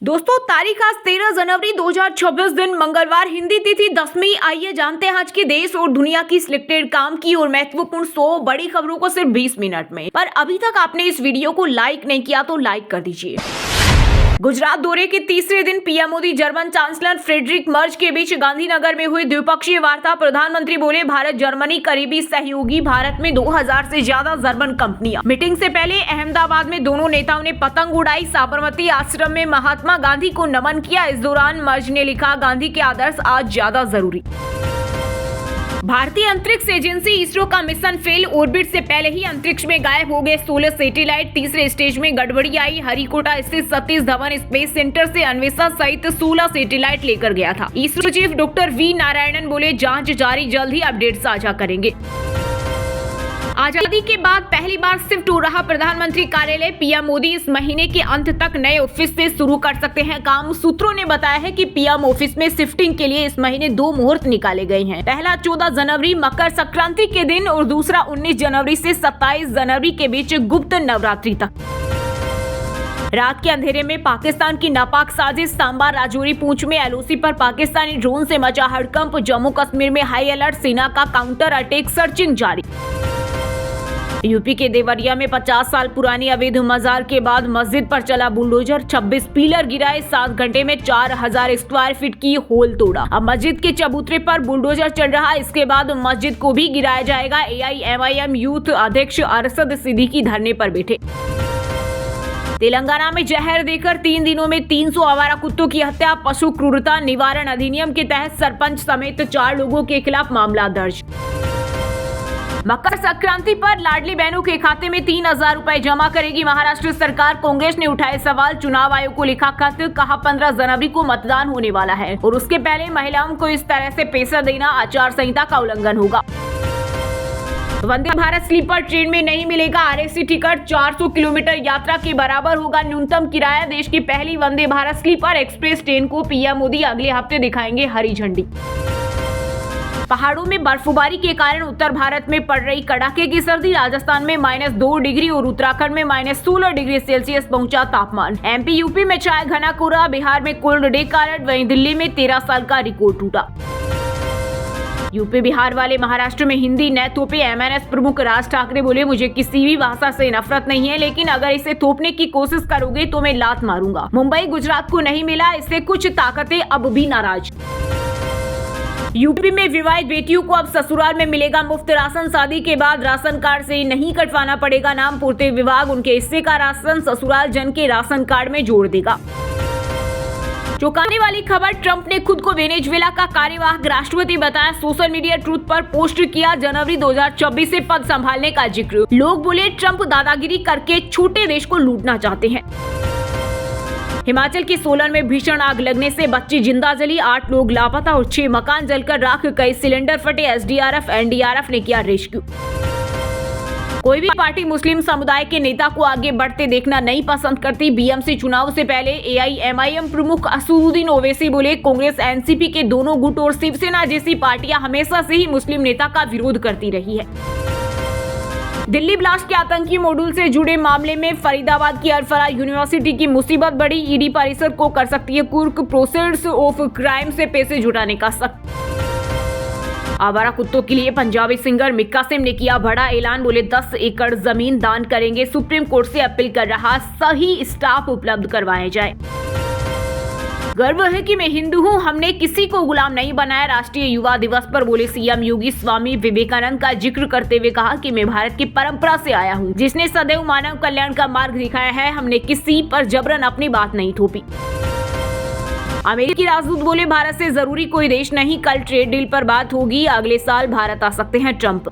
दोस्तों तारीख आज 13 जनवरी 2026 दिन मंगलवार, हिंदी तिथि 10वीं। आइए जानते हैं आज के देश और दुनिया की सिलेक्टेड काम की और महत्वपूर्ण 100 बड़ी खबरों को सिर्फ 20 मिनट में। पर अभी तक आपने इस वीडियो को लाइक नहीं किया तो लाइक कर दीजिए। गुजरात दौरे के तीसरे दिन PM Modi German chancellor Friedrich Merz के बीच गांधीनगर में हुई द्विपक्षीय वार्ता। प्रधानमंत्री बोले, भारत जर्मनी करीबी सहयोगी, भारत में 2000 से ज्यादा जर्मन कंपनियां। मीटिंग से पहले अहमदाबाद में दोनों नेताओं ने पतंग उड़ाई। साबरमती आश्रम में महात्मा गांधी को नमन किया। इस दौरान मर्ज ने लिखा, गांधी के आदर्श आज ज्यादा जरूरी। भारतीय अंतरिक्ष एजेंसी इसरो का मिशन फेल। ऑर्बिट से पहले ही अंतरिक्ष में गायब हो गए 16 सैटेलाइट। तीसरे स्टेज में गड़बड़ी आई। हरिकोटा स्थित सतीश धवन स्पेस सेंटर से अन्वेषा सहित 16 सैटेलाइट लेकर गया था। ISRO chief doctor V Narayanan बोले, जांच जारी, जल्द ही अपडेट साझा करेंगे। आजादी के बाद पहली बार शिफ्ट हो रहा प्रधानमंत्री कार्यालय। पीएम मोदी इस महीने के अंत तक नए ऑफिस से शुरू कर सकते हैं काम। सूत्रों ने बताया है कि पीएम ऑफिस में शिफ्टिंग के लिए इस महीने 2 मुहूर्त निकाले गए हैं। पहला 14 जनवरी मकर संक्रांति के दिन और दूसरा 19 जनवरी से 27 जनवरी के बीच गुप्त नवरात्रि तक। रात के अंधेरे में पाकिस्तान की नापाक साजिश। सांबा, राजौरी, पूंछ में एलओसी पर पाकिस्तानी ड्रोन से मचा हड़कंप। जम्मू कश्मीर में हाई अलर्ट, सेना का काउंटर अटैक सर्चिंग जारी। यूपी के देवरिया में 50 साल पुरानी अवैध मजार के बाद मस्जिद पर चला बुलडोजर। 26 पिलर गिराए। 7 घंटे में 4000 स्क्वायर फीट की होल तोड़ा। अब मस्जिद के चबूतरे पर बुलडोजर चल रहा। इसके बाद मस्जिद को भी गिराया जाएगा। एआईएमआईएम यूथ अध्यक्ष अरशद सिद्दीकी धरने पर बैठे। तेलंगाना में जहर देकर 3 दिनों में 300 आवारा कुत्तों की हत्या। पशु क्रूरता निवारण अधिनियम के तहत सरपंच समेत 4 लोगों के खिलाफ मामला दर्ज। मकर संक्रांति पर लाडली बहनों के खाते में 3000 रुपए जमा करेगी महाराष्ट्र सरकार। कांग्रेस ने उठाए सवाल। चुनाव आयोग को लिखा खत, कहा 15 जनवरी को मतदान होने वाला है और उसके पहले महिलाओं को इस तरह से पैसा देना आचार संहिता का उल्लंघन होगा। वंदे भारत स्लीपर ट्रेन में नहीं मिलेगा आरएसी टिकट। 400 किलोमीटर यात्रा के बराबर होगा न्यूनतम किराया। देश की पहली Vande Bharat sleeper express train को पीएम मोदी अगले हफ्ते दिखाएंगे हरी झंडी। पहाड़ों में बर्फबारी के कारण उत्तर भारत में पड़ रही कड़ाके की सर्दी। राजस्थान में -2 डिग्री और उत्तराखंड में -16 डिग्री सेल्सियस पहुंचा तापमान। एमपी यूपी में छाया घना कोहरा। बिहार में कोल्ड डे का अलर्ट। वहीं दिल्ली में 13 साल का रिकॉर्ड टूटा। यूपी बिहार वाले महाराष्ट्र में हिंदी न थोपे। एमएनएस प्रमुख राज ठाकरे बोले, मुझे किसी भी भाषा से नफरत नहीं है, लेकिन अगर इसे थोपने की कोशिश करोगे तो मैं लात मारूंगा। मुंबई गुजरात को नहीं मिला, इससे कुछ ताकतें अब भी नाराज। यूपी में विवाहित बेटियों को अब ससुराल में मिलेगा मुफ्त राशन। शादी के बाद राशन कार्ड से नहीं कटवाना पड़ेगा नाम। पूर्ति विभाग उनके हिस्से का राशन ससुराल जन के राशन कार्ड में जोड़ देगा। चौंकाने वाली खबर, ट्रंप ने खुद को वेनेजुएला का कार्यवाहक राष्ट्रपति बताया। सोशल मीडिया ट्रूथ पर पोस्ट किया। जनवरी 2024 से पद संभालने का जिक्र। लोग बोले, ट्रंप दादागिरी करके छोटे देश को लूटना चाहते हैं। हिमाचल के सोलन में भीषण आग लगने से बच्ची जिंदा जली। 8 लोग लापता और 6 मकान जलकर राख। कई सिलेंडर फटे। एसडीआरएफ एनडीआरएफ ने किया रेस्क्यू। कोई भी पार्टी मुस्लिम समुदाय के नेता को आगे बढ़ते देखना नहीं पसंद करती। बीएमसी चुनाव से पहले एआईएमआईएम प्रमुख असदुद्दीन ओवैसी बोले, कांग्रेस एनसीपी के दोनों गुट और शिवसेना जैसी पार्टियां हमेशा से ही मुस्लिम नेता का विरोध करती रही है। दिल्ली ब्लास्ट के आतंकी मॉड्यूल से जुड़े मामले में फरीदाबाद की अल-फलाह यूनिवर्सिटी की मुसीबत बढ़ी। ईडी परिसर को कर सकती है कुर्क। प्रोसेस ऑफ क्राइम से पैसे जुटाने का शक। आवारा कुत्तों के लिए पंजाबी सिंगर मिक्का सिंह ने किया बड़ा ऐलान। बोले, 10 एकड़ जमीन दान करेंगे। सुप्रीम कोर्ट से अपील कर रहा, सही स्टाफ उपलब्ध करवाया जाए। गर्व है कि मैं हिंदू हूँ, हमने किसी को गुलाम नहीं बनाया। राष्ट्रीय युवा दिवस पर बोले सीएम योगी, स्वामी विवेकानंद का जिक्र करते हुए कहा कि मैं भारत की परंपरा से आया हूँ, जिसने सदैव मानव कल्याण का मार्ग दिखाया है। हमने किसी पर जबरन अपनी बात नहीं थोपी। अमेरिकी राजदूत बोले, भारत से जरूरी कोई देश नहीं, कल ट्रेड डील पर बात होगी। अगले साल भारत आ सकते हैं ट्रंप।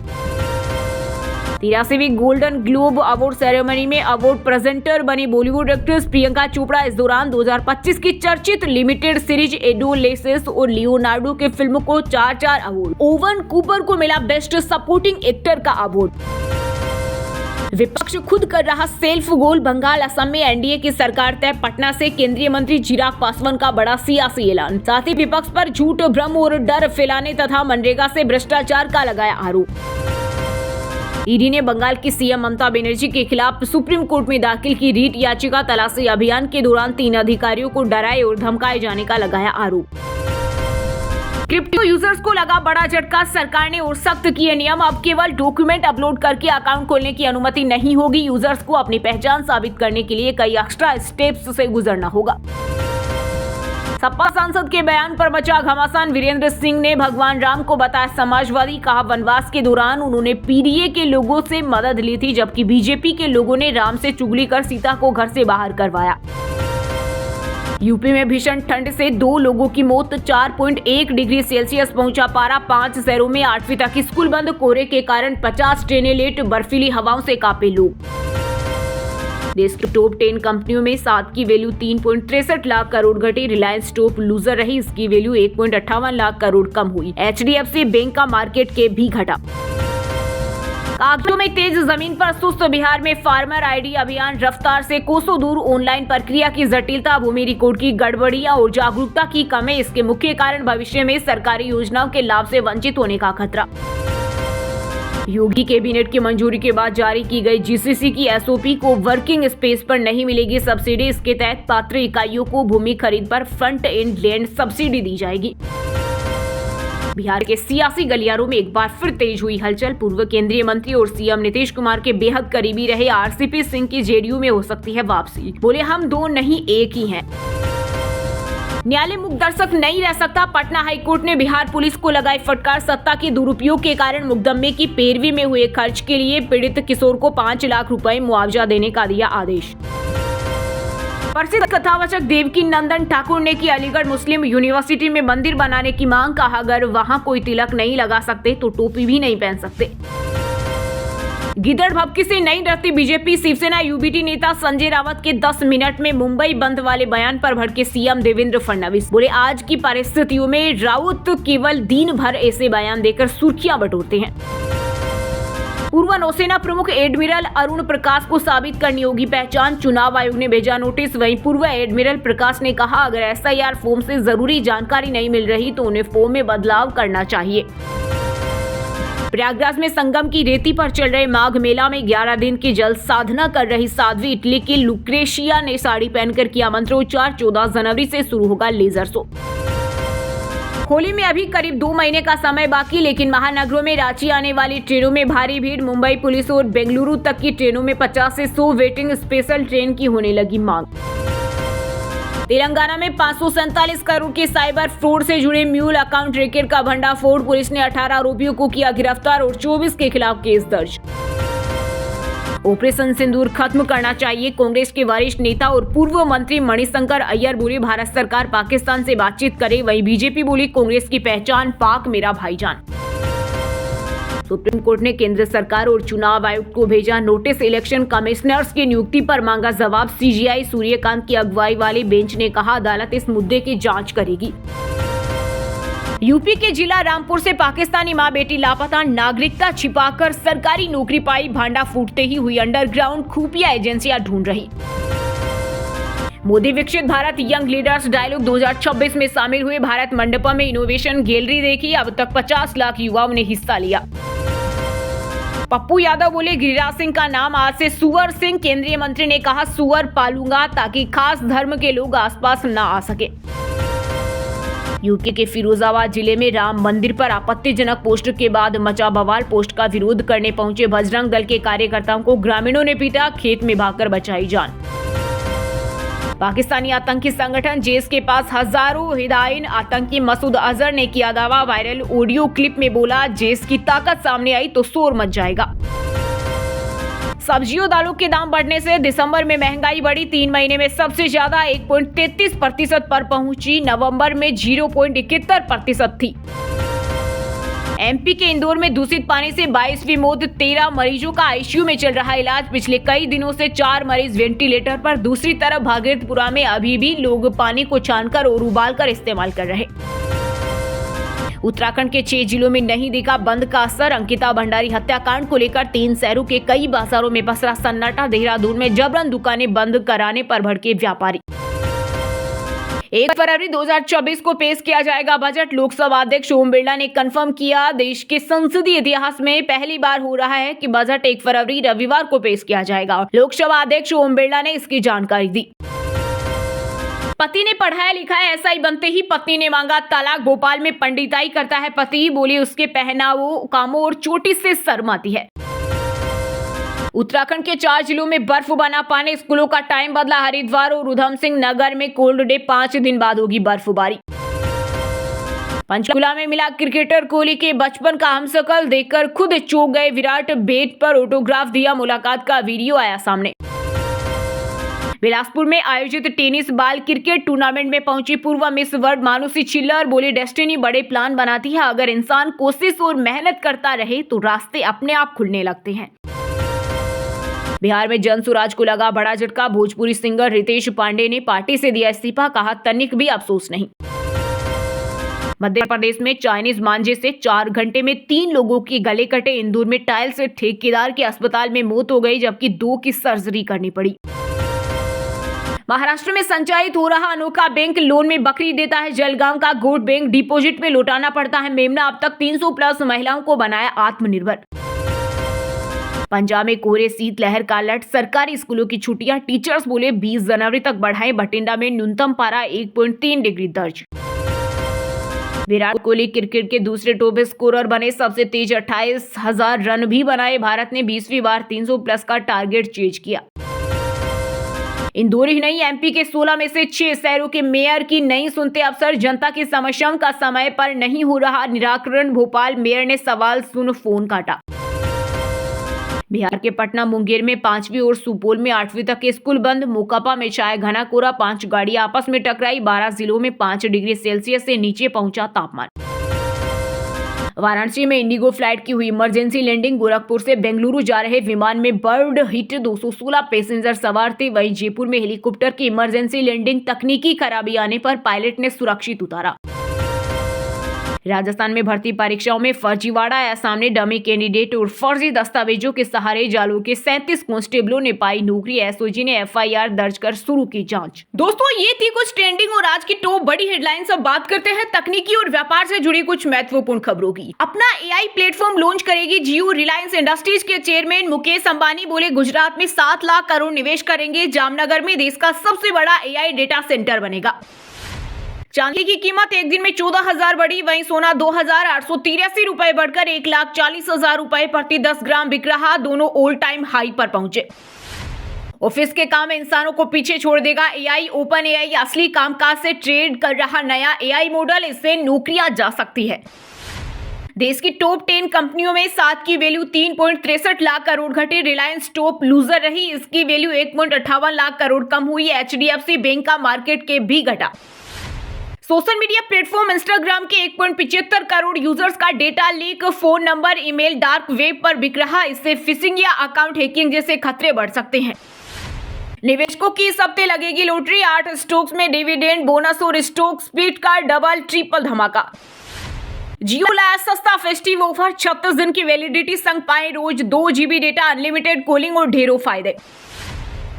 83वीं गोल्डन ग्लोब अवार्ड सेरेमनी में अवार्ड प्रेजेंटर बनी बॉलीवुड एक्ट्रेस प्रियंका चोपड़ा। इस दौरान 2025 की चर्चित लिमिटेड सीरीज एडोलेसेंस और लियोनार्डो के फिल्मों को 4 अवार्ड। ओवन कूपर को मिला बेस्ट सपोर्टिंग एक्टर का अवार्ड। विपक्ष खुद कर रहा सेल्फ गोल। बंगाल असम में एनडीए की सरकार तय। पटना से केंद्रीय मंत्री चिराग पासवान का बड़ा सियासी ऐलान। साथ ही विपक्ष पर झूठ, भ्रम और डर फैलाने तथा मनरेगा से भ्रष्टाचार का लगाया आरोप। ईडी ने बंगाल की सीएम ममता बनर्जी के खिलाफ सुप्रीम कोर्ट में दाखिल की रीट याचिका तलाशी अभियान के दौरान 3 अधिकारियों को डराए और धमकाए जाने का लगाया आरोप। क्रिप्टो यूजर्स को लगा बड़ा झटका, सरकार ने और सख्त किए नियम। अब केवल डॉक्यूमेंट अपलोड करके अकाउंट खोलने की अनुमति नहीं होगी। यूजर्स को अपनी पहचान साबित करने के लिए कई एक्स्ट्रा स्टेप्स से गुजरना होगा। सपा सांसद के बयान पर मचा घमासान। वीरेंद्र सिंह ने भगवान राम को बताया समाजवादी, कहा वनवास के दौरान उन्होंने पीडीए के लोगों से मदद ली थी, जबकि बीजेपी के लोगों ने राम से चुगली कर सीता को घर से बाहर करवाया। यूपी में भीषण ठंड से 2 लोगों की मौत, 4.1 डिग्री सेल्सियस पहुंचा पारा। 5 शहरों में 8वीं तक स्कूल बंद। कोहरे के कारण 50 ट्रेनें लेट, बर्फीली हवाओं से कांपे लोग। देश की टॉप 10 कंपनियों में 7 की वैल्यू 3.63 लाख करोड़ घटी। रिलायंस टॉप लूजर रही, इसकी वैल्यू 1.58 लाख करोड़ कम हुई। HDFC बैंक का मार्केट कैप भी घटा। कागजों में तेज, जमीन पर सुस्त। बिहार में फार्मर आईडी अभियान रफ्तार से कोसों दूर। ऑनलाइन प्रक्रिया की जटिलता, भूमि रिकॉर्ड की गड़बड़ियां और जागरूकता की कमी इसके मुख्य कारण। भविष्य में सरकारी योजनाओं के लाभ से वंचित होने का खतरा। योगी कैबिनेट की मंजूरी के बाद जारी की गई जीसीसी की एसओपी को वर्किंग स्पेस पर नहीं मिलेगी सब्सिडी। इसके तहत पात्र इकाइयों को भूमि खरीद पर फ्रंट एंड लैंड सब्सिडी दी जाएगी। बिहार के सियासी गलियारों में एक बार फिर तेज हुई हलचल। पूर्व केंद्रीय मंत्री और सीएम नीतीश कुमार के बेहद करीबी रहे आरसीपी सिंह की जेडीयू में हो सकती है वापसी। बोले हम 2 नहीं 1 ही हैं। न्यायालय मुक्त दर्शक नहीं रह सकता। पटना हाईकोर्ट ने बिहार पुलिस को लगाई फटकार। सत्ता के दुरुपयोग के कारण मुकदमे की पैरवी में हुए खर्च के लिए पीड़ित किशोर को 5 लाख रुपए मुआवजा देने का दिया आदेश। प्रसिद्ध कथावाचक देवकी नंदन ठाकुर ने की अलीगढ़ मुस्लिम यूनिवर्सिटी में मंदिर बनाने की मांग। कहा अगर वहां कोई तिलक नहीं लगा सकते तो टोपी भी नहीं पहन सकते। गिदड़ भभकी से नहीं डरती बीजेपी। शिवसेना यूबीटी नेता संजय रावत के 10 मिनट में मुंबई बंद वाले बयान पर भड़के सीएम देवेंद्र फडणवीस। बोले आज की परिस्थितियों में राउत केवल दिन भर ऐसे बयान देकर सुर्खियां बटोरते हैं। पूर्व नौसेना प्रमुख एडमिरल अरुण प्रकाश को साबित करनी होगी पहचान। चुनाव आयोग ने भेजा नोटिस। वहीं पूर्व एडमिरल प्रकाश ने कहा अगर एसआईआर फॉर्म से जरूरी जानकारी नहीं मिल रही तो उन्हें फॉर्म में बदलाव करना चाहिए। प्रयागराज में संगम की रेती पर चल रहे माघ मेला में 11 दिन की जल साधना कर रही साध्वी इटली की लुक्रेशिया ने साड़ी पहनकर किया मंत्रोच्चार। 14 जनवरी से शुरू होगा लेजर शो। होली में अभी करीब 2 महीने का समय बाकी, लेकिन महानगरों में रांची आने वाली ट्रेनों में भारी भीड़। मुंबई पुलिस और बेंगलुरु तक की ट्रेनों में 50 से 100 वेटिंग स्पेशल ट्रेन की होने लगी मांग। तेलंगाना में 547 करोड़ के साइबर फ्रॉड से जुड़े म्यूल अकाउंट रैकेट का भंडाफोड़। पुलिस ने 18 आरोपियों को किया गिरफ्तार और 24 के खिलाफ केस दर्ज। ऑपरेशन सिंदूर खत्म करना चाहिए। कांग्रेस के वरिष्ठ नेता और पूर्व मंत्री मणिशंकर अय्यर बोले भारत सरकार पाकिस्तान से बातचीत करे। वहीं बीजेपी बोली कांग्रेस की पहचान पाक मेरा भाईजान। सुप्रीम कोर्ट ने केंद्र सरकार और चुनाव आयोग को भेजा नोटिस। इलेक्शन कमिश्नर्स की नियुक्ति पर मांगा जवाब। सीजीआई सूर्यकांत की अगुवाई वाली बेंच ने कहा अदालत इस मुद्दे की जांच करेगी। यूपी के जिला रामपुर से पाकिस्तानी मां बेटी लापता। नागरिकता छिपाकर सरकारी नौकरी पाई। भांडा फूटते ही हुई अंडरग्राउंड। खुफिया एजेंसियां ढूंढ रही। मोदी विकसित भारत यंग लीडर्स डायलॉग 2026 में शामिल हुए। भारत मंडपम में इनोवेशन गैलरी देखी। अब तक 50 लाख युवाओं ने हिस्सा लिया। पप्पू यादव बोले गिरिराज सिंह का नाम आज से सुअर सिंह। केंद्रीय मंत्री ने कहा सुअर पालूंगा ताकि खास धर्म के लोग आसपास न आ सके। यूपी के फिरोजाबाद जिले में राम मंदिर पर आपत्तिजनक पोस्टर के बाद मचा बवाल। पोस्ट का विरोध करने पहुंचे बजरंग दल के कार्यकर्ताओं को ग्रामीणों ने पीटा। खेत में भागकर बचाई जान। पाकिस्तानी आतंकी संगठन जेश के पास हजारों हिदायन। आतंकी मसूद अजहर ने किया दावा। वायरल ऑडियो क्लिप में बोला जेश की ताकत सामने आई तो शोर मच जाएगा। सब्जियों दालों के दाम बढ़ने से दिसंबर में महंगाई बढ़ी। 3 महीने में सबसे ज्यादा 1.33% पर पहुंची। नवंबर में 0.71% थी। एमपी के इंदौर में दूषित पानी से 22वीं मौत। 13 मरीजों का आईसीयू में चल रहा इलाज। पिछले कई दिनों से 4 मरीज वेंटिलेटर पर। दूसरी तरफ भागीरथपुरा में अभी भी लोग पानी को छानकर और उबालकर इस्तेमाल कर रहे। उत्तराखंड के 6 जिलों में नहीं दिखा बंद का असर। अंकिता भंडारी हत्याकांड को लेकर 3 शहरों के कई बाजारों में पसरा सन्नाटा। देहरादून में जबरन दुकानें बंद कराने पर भड़के व्यापारी। 1 फरवरी 2024 को पेश किया जाएगा बजट। लोकसभा अध्यक्ष ओम बिरला ने कंफर्म किया, देश के संसदीय इतिहास में पहली बार हो रहा है कि बजट 1 फरवरी रविवार को पेश किया जाएगा। लोकसभा अध्यक्ष ओम बिरला ने इसकी जानकारी दी। पति ने पढ़ाया लिखाया एसआई बनते ही पत्नी ने मांगा तलाक। भोपाल में पंडिताई करता है पति, बोली उसके पहनावों, कामों और चोटी से शर्म आती है। उत्तराखंड के 4 जिलों में बर्फ बना पानी, स्कूलों का टाइम बदला। हरिद्वार और उधम सिंह नगर में कोल्ड डे, 5 दिन बाद होगी बर्फबारी। पंचकुला में मिला क्रिकेटर कोहली के बचपन का हमशक्ल, देखकर खुद चौंक गए विराट। बेट पर ऑटोग्राफ दिया, मुलाकात का वीडियो आया सामने। बिलासपुर में आयोजित टेनिस बाल क्रिकेट टूर्नामेंट में पहुंची पूर्व मिस वर्ल्ड मानुषी छिल्लर, बोली डेस्टिनी बड़े प्लान बनाती है, अगर इंसान कोशिश और मेहनत करता रहे तो रास्ते अपने आप खुलने लगते हैं। बिहार में जन स्वराज को लगा बड़ा झटका, भोजपुरी सिंगर रितेश पांडे ने पार्टी से दिया इस्तीफा, कहा तनिक भी अफसोस नहीं। मध्य प्रदेश में चाइनीज मांझे से 4 घंटे में 3 लोगों के गले कटे। इंदौर में टाइल से ठेकेदार की अस्पताल में मौत हो गई, जबकि 2 की सर्जरी करनी पड़ी। महाराष्ट्र में संचालित हो रहा अनोखा बैंक लोन में बकरी देता है। जलगांव का गोट बैंक डिपॉजिट में लौटाना पड़ता है। मेमना अब तक 300 प्लस महिलाओं को बनाया आत्मनिर्भर। पंजाब में कोहरे शीतलहर का अलर्ट, सरकारी स्कूलों की छुट्टियां। टीचर्स बोले 20 जनवरी तक बढ़ाएं। बठिंडा में न्यूनतम पारा 1.3 डिग्री दर्ज। विराट कोहली क्रिकेट के दूसरे टॉप स्कोरर बने, सबसे तेज 28,000 रन भी बनाए। भारत ने 20वीं बार 300 प्लस का टारगेट चेज किया। इंदौर ही नहीं, एमपी के 16 में से 6 शहरों के मेयर की नहीं सुनते अफसर। जनता की समस्याओं का समय पर नहीं हो रहा निराकरण, भोपाल मेयर ने सवाल सुन फोन काटा। बिहार के पटना मुंगेर में 5वीं और सुपौल में 8वीं तक के स्कूल बंद। मोकापा में छाया घना कोहरा, 5 गाड़ियां आपस में टकराई। 12 जिलों में 5 डिग्री सेल्सियस से नीचे पहुंचा तापमान। वाराणसी में इंडिगो फ्लाइट की हुई इमरजेंसी लैंडिंग। गोरखपुर से बेंगलुरु जा रहे विमान में बर्ड हिट, 216 पैसेंजर सवार थे। वहीं जयपुर में हेलीकॉप्टर की इमरजेंसी लैंडिंग, तकनीकी खराबी आने पर पायलट ने सुरक्षित उतारा। राजस्थान में भर्ती परीक्षाओं में फर्जीवाड़ा आया सामने। डमी कैंडिडेट और फर्जी दस्तावेजों के सहारे जालों के 37 कांस्टेबलों ने पाई नौकरी। एसओजी ने एफआईआर दर्ज कर शुरू की जांच। दोस्तों, ये थी कुछ ट्रेंडिंग और आज की टॉप बड़ी हेडलाइंस। अब बात करते हैं तकनीकी और व्यापार से जुड़ी कुछ महत्वपूर्ण खबरों की। अपना एआई प्लेटफॉर्म लॉन्च करेगी जियो। रिलायंस इंडस्ट्रीज के चेयरमैन मुकेश अंबानी बोले गुजरात में 7 लाख करोड़ निवेश करेंगे। जामनगर में देश का सबसे बड़ा एआई डेटा सेंटर बनेगा। चांदी की कीमत एक दिन में 14,000 बढ़ी। वहीं सोना 2,883 रुपए बढ़कर 1,40,000 रुपए प्रति 10 ग्राम बिक रहा। दोनों ऑल टाइम हाई पर पहुंचे। ऑफिस के काम इंसानों को पीछे छोड़ देगा एआई। ओपन एआई असली कामकाज से ट्रेड कर रहा नया एआई मॉडल, इससे नौकरियां जा सकती है। देश की टॉप 10 कंपनियों में 7 की वैल्यू 3.63 लाख करोड़ घटी। रिलायंस टॉप लूजर रही, इसकी वैल्यू 1.58 लाख करोड़ कम हुई। एचडीएफसी बैंक का मार्केट के भी घटा। सोशल मीडिया प्लेटफॉर्म इंस्टाग्राम के 1.75 करोड़ यूजर्स का data leak, phone number, email dark web पर बिक रहा। इससे फिशिंग या अकाउंट हैकिंग जैसे खतरे बढ़ सकते हैं। निवेशकों की इस हफ्ते लगेगी लॉटरी। 8 स्टॉक्स में डिविडेंड, बोनस और स्टॉक स्प्लिट का डबल ट्रिपल धमाका। जियो लाया सस्ता फेस्टिव ऑफर, 36 दिन की वैलिडिटी संग पाएं रोज 2 GB डेटा, अनलिमिटेड कॉलिंग और ढेरों फायदे।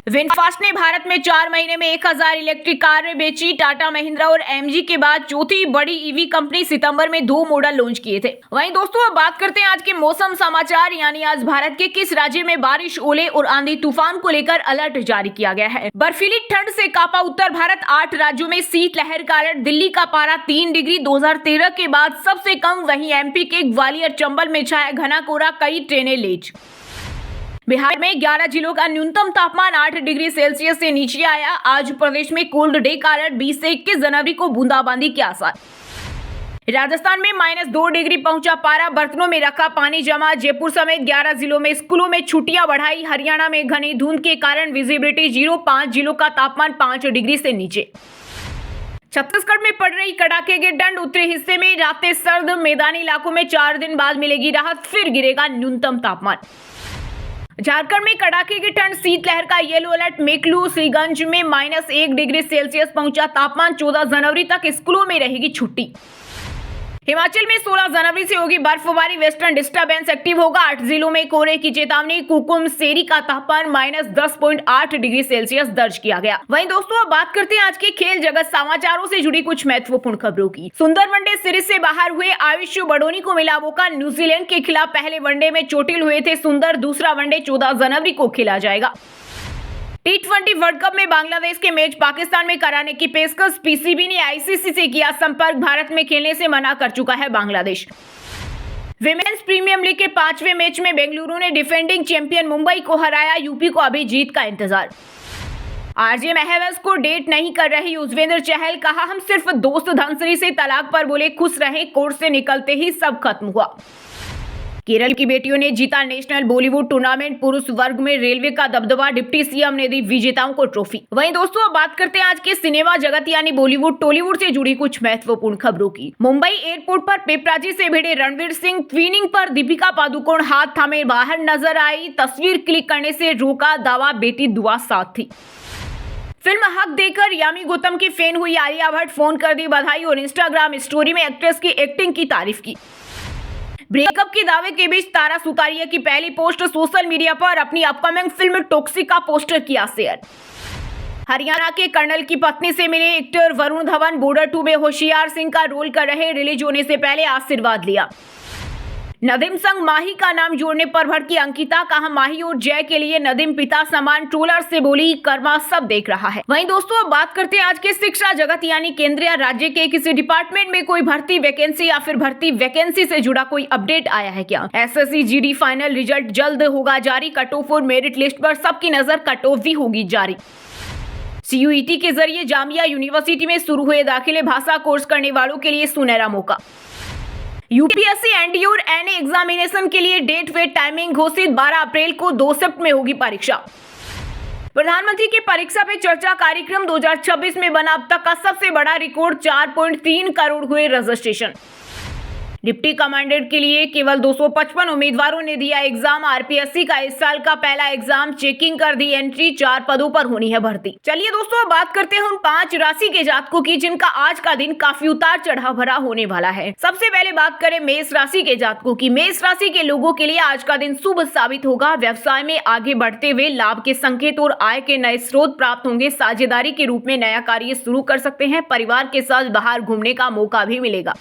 विनफास्ट ने भारत में 4 महीने में 1000 इलेक्ट्रिक कार बेची। टाटा, महिंद्रा और एमजी के बाद चौथी बड़ी ईवी कंपनी। सितंबर में 2 मॉडल लॉन्च किए थे। वहीं दोस्तों, अब बात करते हैं आज के मौसम समाचार, यानी आज भारत के किस राज्य में बारिश, ओले और आंधी तूफान को लेकर अलर्ट जारी किया गया है। बर्फीली ठंड से कांपा उत्तर भारत, 8 राज्यों में शीतलहर का अलर्ट। दिल्ली का पारा 3 डिग्री 2013 के बाद सबसे कम। वहीं एमपी के ग्वालियर, चंबल में छाया घना कोहरा, कई ट्रेनें लेट। बिहार में 11 जिलों का न्यूनतम तापमान 8 डिग्री सेल्सियस से नीचे आया। आज प्रदेश में कोल्ड डे का अलर्ट, 20 से 21 जनवरी को बूंदाबांदी के आसार। राजस्थान में -2 डिग्री पहुंचा पारा, बर्तनों में रखा पानी जमा। जयपुर समेत 11 जिलों में स्कूलों में छुट्टियां बढ़ाई। हरियाणा में घनी धुंध के कारण विजिबिलिटी 0, 5 जिलों का तापमान 5 डिग्री से नीचे। छत्तीसगढ़ में पड़ रही कड़ाके की ठंड, उत्तरी हिस्से में रातें सर्द, मैदानी इलाकों में 4 दिन बाद मिलेगी राहत, फिर गिरेगा न्यूनतम तापमान। झारखंड में कड़ाके की ठंड, शीतलहर का येलो अलर्ट। मेकलू श्रीगंज में -1 डिग्री सेल्सियस पहुंचा तापमान। 14 जनवरी तक स्कूलों में रहेगी छुट्टी। हिमाचल में 16 जनवरी से होगी बर्फबारी, वेस्टर्न डिस्टर्बेंस एक्टिव होगा। 8 जिलों में कोहरे की चेतावनी। कुकुम सेरी का तापमान -10.8 डिग्री सेल्सियस दर्ज किया गया। वहीं दोस्तों अब बात करते हैं आज के खेल जगत समाचारों से जुड़ी कुछ महत्वपूर्ण खबरों की। सुंदर वनडे सीरीज से बाहर हुए आयुष बडोनी को मिला मौका। न्यूजीलैंड के खिलाफ पहले वनडे में चोटिल हुए थे सुंदर। दूसरा वनडे 14 जनवरी को खेला जाएगा। T20 वर्ल्ड कप में बांग्लादेश के मैच पाकिस्तान में कराने की पेशकश। पीसीबी ने आईसीसी से किया संपर्क। भारत में खेलने से मना कर चुका है बांग्लादेश। विमेंस प्रीमियर लीग के 5वें मैच में बेंगलुरु ने डिफेंडिंग चैंपियन मुंबई को हराया। यूपी को अभी जीत का इंतजार। आरजे महवेश को डेट नहीं कर रही युजवेंद्र चहल। कहा हम सिर्फ दोस्त। धनश्री से तलाक पर बोले खुश रहे। कोर्ट से निकलते ही सब खत्म हुआ। केरल की बेटियों ने जीता नेशनल बॉलीवुड टूर्नामेंट। पुरुष वर्ग में रेलवे का दबदबा। डिप्टी सीएम ने दी विजेताओं को ट्रॉफी। वहीं दोस्तों अब बात करते हैं आज के सिनेमा जगत यानी बॉलीवुड टॉलीवुड से जुड़ी कुछ महत्वपूर्ण खबरों की। मुंबई एयरपोर्ट पर पेपराजी से भिड़े रणवीर सिंह। ट्विनिंग पर दीपिका पादुकोण हाथ थामे बाहर नजर आई। तस्वीर क्लिक करने से रोका। दावा बेटी दुआ साथ थी। फिल्म हक देकर यामी गौतम की फैन हुई आलिया भट्ट। फोन कर दी बधाई और इंस्टाग्राम स्टोरी में एक्ट्रेस की एक्टिंग की तारीफ की। ब्रेकअप के दावे के बीच तारा सुतारिया की पहली पोस्ट सोशल मीडिया पर। अपनी अपकमिंग फिल्म टॉक्सिक का पोस्टर किया शेयर। हरियाणा के कर्नल की पत्नी से मिले एक्टर वरुण धवन। बॉर्डर 2 में होशियार सिंह का रोल कर रहे। रिलीज होने से पहले आशीर्वाद लिया। नदीम संग माही का नाम जोड़ने पर भड़की अंकिता। कहा माही और जय के लिए नदीम पिता समान। ट्रोलर से बोली कर्मा सब देख रहा है। वहीं दोस्तों अब बात करते हैं आज के शिक्षा जगत यानी केंद्रीय राज्य के किसी डिपार्टमेंट में कोई भर्ती वैकेंसी या फिर भर्ती वैकेंसी से जुड़ा कोई अपडेट आया है क्या। एसएससी जीडी फाइनल रिजल्ट जल्द होगा जारी। कट ऑफ और मेरिट लिस्ट पर सबकी नजर। कट ऑफ भी होगी जारी। सीयूईटी के जरिए जामिया यूनिवर्सिटी में शुरू हुए दाखिले। भाषा कोर्स करने वालों के लिए सुनहरा मौका। यूपीएससी एनडीए और एनए एग्जामिनेशन के लिए डेट वे टाइमिंग घोषित। 12 अप्रैल को 2 शिफ्ट में होगी परीक्षा। प्रधानमंत्री की परीक्षा पे चर्चा कार्यक्रम 2026 में बना अब तक का सबसे बड़ा रिकॉर्ड। 4.3 करोड़ हुए रजिस्ट्रेशन। डिप्टी कमांडेंट के लिए केवल 255 उम्मीदवारों ने दिया एग्जाम। आरपीएससी का इस साल का पहला एग्जाम। चेकिंग कर दी एंट्री। 4 पदों पर होनी है भर्ती। चलिए दोस्तों अब बात करते हैं उन 5 राशि के जातकों की जिनका आज का दिन काफी उतार चढ़ाव भरा होने वाला है। सबसे पहले बात करें मेष राशि के जातकों की। मेष राशि के लोगों के लिए आज का दिन शुभ साबित होगा। व्यवसाय में आगे बढ़ते हुए लाभ के संकेत और आय के नए स्रोत प्राप्त होंगे। साझेदारी के रूप में नया कार्य शुरू कर सकते हैं। परिवार के साथ बाहर घूमने का मौका भी मिलेगा।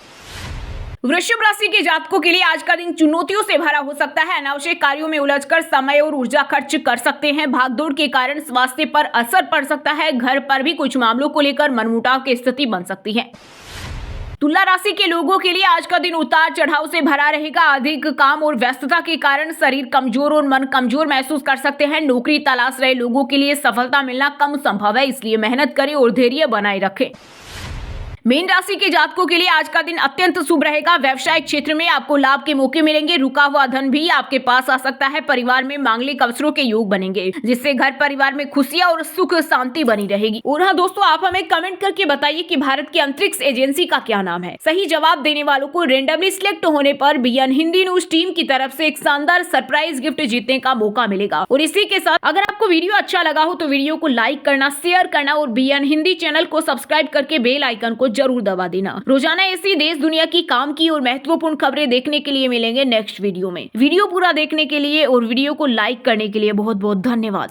वृषभ राशि के जातकों के लिए आज का दिन चुनौतियों से भरा हो सकता है। अनावश्यक कार्यों में उलझकर समय और ऊर्जा खर्च कर सकते हैं। भागदौड़ के कारण स्वास्थ्य पर असर पड़ सकता है। घर पर भी कुछ मामलों को लेकर मनमुटाव की स्थिति बन सकती है। तुला राशि के लोगों के लिए आज का दिन उतार चढ़ाव से भरा रहेगा। अधिक काम और व्यस्तता के कारण शरीर कमजोर और मन कमजोर महसूस कर सकते हैं। नौकरी तलाश रहे लोगों के लिए सफलता मिलना कम संभव है, इसलिए मेहनत करें और धैर्य बनाए रखें। मीन राशि के जातकों के लिए आज का दिन अत्यंत शुभ रहेगा। व्यवसायिक क्षेत्र में आपको लाभ के मौके मिलेंगे। रुका हुआ धन भी आपके पास आ सकता है। परिवार में मांगलिक अवसरों के योग बनेंगे जिससे घर परिवार में खुशियां और सुख शांति बनी रहेगी। और हाँ दोस्तों आप हमें कमेंट करके बताइए कि भारत की अंतरिक्ष एजेंसी का क्या नाम है। सही जवाब देने वालों को रेंडमली सिलेक्ट होने पर बीएन हिंदी न्यूज टीम की तरफ से एक शानदार सरप्राइज गिफ्ट जीतने का मौका मिलेगा। और इसी के साथ अगर आपको वीडियो अच्छा लगा हो तो वीडियो को लाइक करना, शेयर करना और बीएन हिंदी चैनल को सब्सक्राइब करके बेल आइकन को जरूर दबा देना। रोजाना ऐसी देश दुनिया की काम की और महत्वपूर्ण खबरें देखने के लिए मिलेंगे नेक्स्ट वीडियो में। वीडियो पूरा देखने के लिए और वीडियो को लाइक करने के लिए बहुत बहुत धन्यवाद।